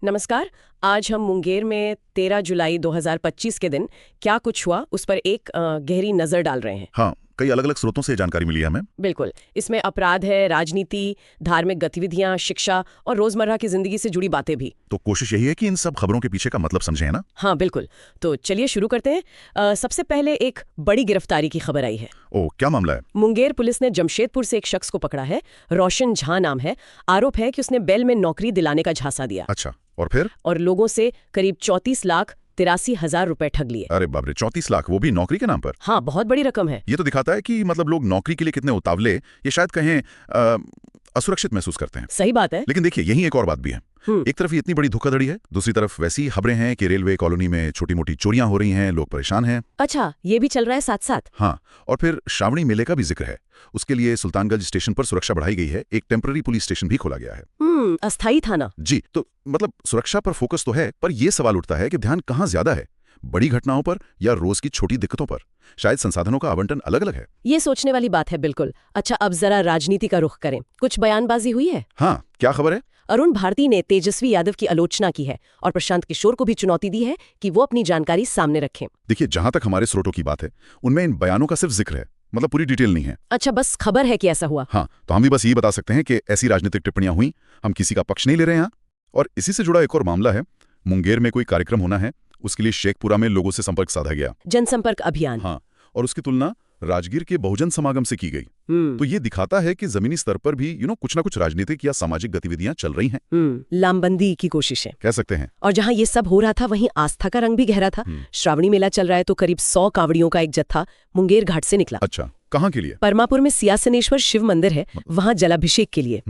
नमस्कार। आज हम मुंगेर में 13 जुलाई 2025 के दिन क्या कुछ हुआ उस पर एक गहरी नजर डाल रहे हैं। हाँ, कई अलग अलग स्रोतों से जानकारी मिली है हमें। बिल्कुल। इसमें अपराध है, राजनीति, धार्मिक गतिविधियां, शिक्षा और रोजमर्रा की जिंदगी से जुड़ी बातें भी। तो कोशिश यही है कि इन सब खबरों के पीछे का मतलब समझे, है ना? हाँ बिल्कुल। तो चलिए शुरू करते हैं। सबसे पहले एक बड़ी गिरफ्तारी की खबर आई है। ओह, क्या मामला है? मुंगेर पुलिस ने जमशेदपुर से एक शख्स को पकड़ा है। रोशन झा नाम है। आरोप है कि उसने बेल में नौकरी दिलाने का झांसा दिया। अच्छा, और फिर? और लोगों से करीब 34,83,000 रुपए ठग लिए। अरे बाप रे, 34 लाख, वो भी नौकरी के नाम पर? हाँ, बहुत बड़ी रकम है। ये तो दिखाता है कि मतलब लोग नौकरी के लिए कितने उतावले, ये शायद कहें असुरक्षित महसूस करते हैं। सही बात है। लेकिन देखिए, यहीं एक और बात भी है। एक तरफ ये इतनी बड़ी धोखाधड़ी है, दूसरी तरफ वैसी खबरें हैं कि रेलवे कॉलोनी में छोटी मोटी चोरियां हो रही हैं, लोग परेशान हैं। अच्छा, ये भी चल रहा है साथ साथ। हाँ, और फिर श्रावणी मेले का भी जिक्र है। उसके लिए सुल्तानगंज स्टेशन पर सुरक्षा बढ़ाई गई है, एक टेम्पररी पुलिस स्टेशन भी खोला गया है। अस्थायी थाना। जी, तो मतलब सुरक्षा पर फोकस तो है, पर यह सवाल उठता है कि ध्यान कहाँ ज्यादा है, बड़ी घटनाओं पर या रोज की छोटी दिक्कतों पर? शायद संसाधनों का आवंटन अलग अलग है। ये सोचने वाली बात है, बिल्कुल। अच्छा, अब जरा राजनीति का रुख करें। कुछ बयानबाजी हुई है। हाँ, क्या खबर है? अरुण भारती ने तेजस्वी यादव की आलोचना की है और प्रशांत किशोर को भी चुनौती दी है कि वो अपनी जानकारी सामने रखें। देखिए, जहां तक हमारे स्रोतों की बात है, उनमें इन बयानों का सिर्फ जिक्र है, मतलब पूरी डिटेल नहीं है। अच्छा, बस खबर है कि ऐसा हुआ। हाँ, तो हम भी बस ये बता सकते हैं कि ऐसी राजनीतिक टिप्पणियां हुई, हम किसी का पक्ष नहीं ले रहे हैं। और इसी से जुड़ा एक और मामला है, मुंगेर में कोई कार्यक्रम होना है, उसके लिए शेखपुरा में लोगों से संपर्क साधा गया। जनसंपर्क अभियान। हाँ, और उसकी तुलना राजगीर के बहुजन समागम से की गई। तो ये दिखाता है कि जमीनी स्तर पर भी कुछ ना कुछ राजनीतिक या सामाजिक गतिविधियां चल रही हैं। लामबंदी की कोशिशें कह सकते हैं। और जहां ये सब हो रहा था, वहीं आस्था का रंग भी गहरा था। श्रावणी मेला चल रहा है, तो करीब 100 कावड़ियों का एक जत्था मुंगेर घाट से निकला। अच्छा, कहाँ के लिए? परमापुर में सियासनेश्वर शिव मंदिर है, वहां जलाभिषेक के लिए।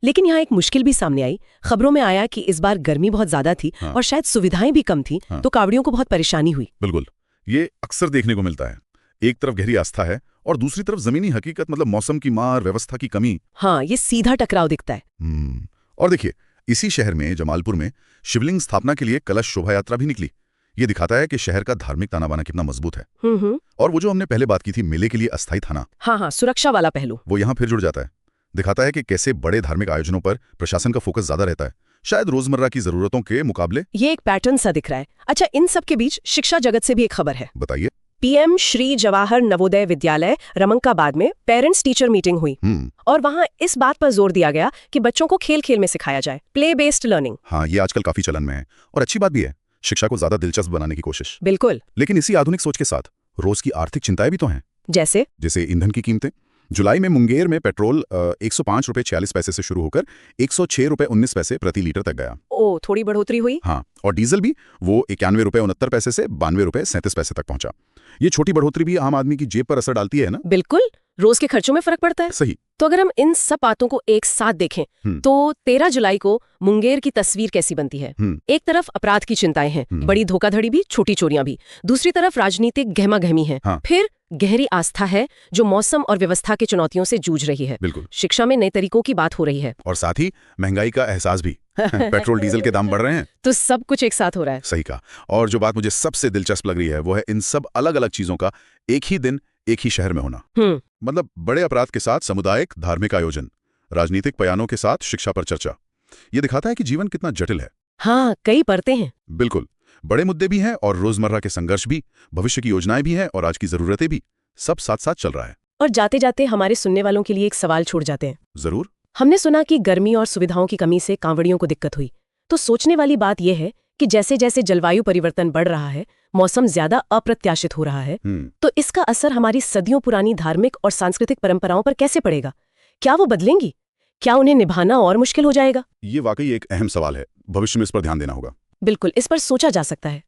लेकिन यहाँ एक मुश्किल भी सामने आई। खबरों में आया कि इस बार गर्मी बहुत ज्यादा थी और शायद सुविधाएं भी कम थी, तो कावड़ियों को बहुत परेशानी हुई। बिल्कुल, ये अक्सर देखने को मिलता है। एक तरफ गहरी आस्था है और दूसरी तरफ जमीनी हकीकत, मतलब मौसम की मार, व्यवस्था की कमी। हाँ, ये सीधा टकराव दिखता है। और देखिए, इसी शहर में जमालपुर में शिवलिंग स्थापना के लिए कलश शोभा यात्रा भी निकली। ये दिखाता है कि शहर का धार्मिक ताना बाना कितना मजबूत है। और वो जो हमने पहले बात की थी, मेले के लिए अस्थायी थाना, हाँ, सुरक्षा वाला पहलू, वो यहाँ फिर जुड़ जाता है। दिखाता है कि कैसे बड़े धार्मिक आयोजनों पर प्रशासन का फोकस ज्यादा रहता है, शायद रोजमर्रा की जरूरतों के मुकाबले। ये एक पैटर्न सा दिख रहा है। अच्छा, इन सब के बीच शिक्षा जगत से भी एक खबर है। बताइए। पीएम श्री जवाहर नवोदय विद्यालय रमंकाबाद में पेरेंट्स टीचर मीटिंग हुई और वहां इस बात पर जोर दिया गया कि बच्चों को खेल खेल में सिखाया जाए, प्ले बेस्ड लर्निंग। हाँ, ये आजकल काफी चलन में है और अच्छी बात भी है, शिक्षा को ज्यादा दिलचस्प बनाने की कोशिश। बिल्कुल। लेकिन इसी आधुनिक सोच के साथ रोज की आर्थिक चिंताएं भी तो हैं। जैसे ईंधन की कीमतें। जुलाई में मुंगेर में पेट्रोल 105 रुपए 46 पैसे से शुरू होकर 106 रुपए 19 पैसे प्रति लीटर तक गया। ओ, थोड़ी बढ़ोतरी हुई। हाँ, और डीजल भी वो 91 रुपए 69 पैसे से 92 रुपए 37 पैसे तक पहुंचा। ये छोटी बढ़ोतरी भी आम आदमी की जेब पर असर डालती है ना? बिल्कुल, रोज के खर्चों में फर्क पड़ता है। सही। तो अगर हम इन सब बातों को एक साथ देखें तो 13 जुलाई को मुंगेर की तस्वीर कैसी बनती है। एक तरफ अपराध की चिंताएं हैं, बड़ी धोखाधड़ी भी, छोटी चोरियां भी। दूसरी तरफ राजनीतिक गहमा-गहमी है। फिर गहरी आस्था है जो मौसम और व्यवस्था की चुनौतियों से जूझ रही है। बिल्कुल। शिक्षा में नए तरीकों की बात हो रही है और साथ ही महंगाई का एहसास भी। पेट्रोल डीजल के दाम बढ़ रहे हैं, तो सब कुछ एक साथ हो रहा है। सही कहा। और जो बात मुझे सबसे दिलचस्प लग रही है वो है इन सब अलग अलग चीजों का एक ही दिन एक ही शहर में होना। मतलब बड़े अपराध के साथ सामुदायिक धार्मिक आयोजन, राजनीतिक बयानों के साथ शिक्षा पर चर्चा। ये दिखाता है कि जीवन कितना जटिल है। हाँ, कई परतें हैं। बिल्कुल, बड़े मुद्दे भी हैं और रोजमर्रा के संघर्ष भी, भविष्य की योजनाएं भी हैं और आज की जरूरतें भी, सब साथ साथ चल रहा है। और जाते जाते हमारे सुनने वालों के लिए एक सवाल छोड़ जाते हैं। जरूर। हमने सुना कि गर्मी और सुविधाओं की कमी से कांवड़ियों को दिक्कत हुई, तो सोचने वाली बात यह है कि जैसे जैसे जलवायु परिवर्तन बढ़ रहा है, मौसम ज्यादा अप्रत्याशित हो रहा है, तो इसका असर हमारी सदियों पुरानी धार्मिक और सांस्कृतिक परंपराओं पर कैसे पड़ेगा? क्या वो बदलेंगी? क्या उन्हें निभाना और मुश्किल हो जाएगा? ये वाकई एक अहम सवाल है, भविष्य में इस पर ध्यान देना होगा। बिल्कुल, इस पर सोचा जा सकता है।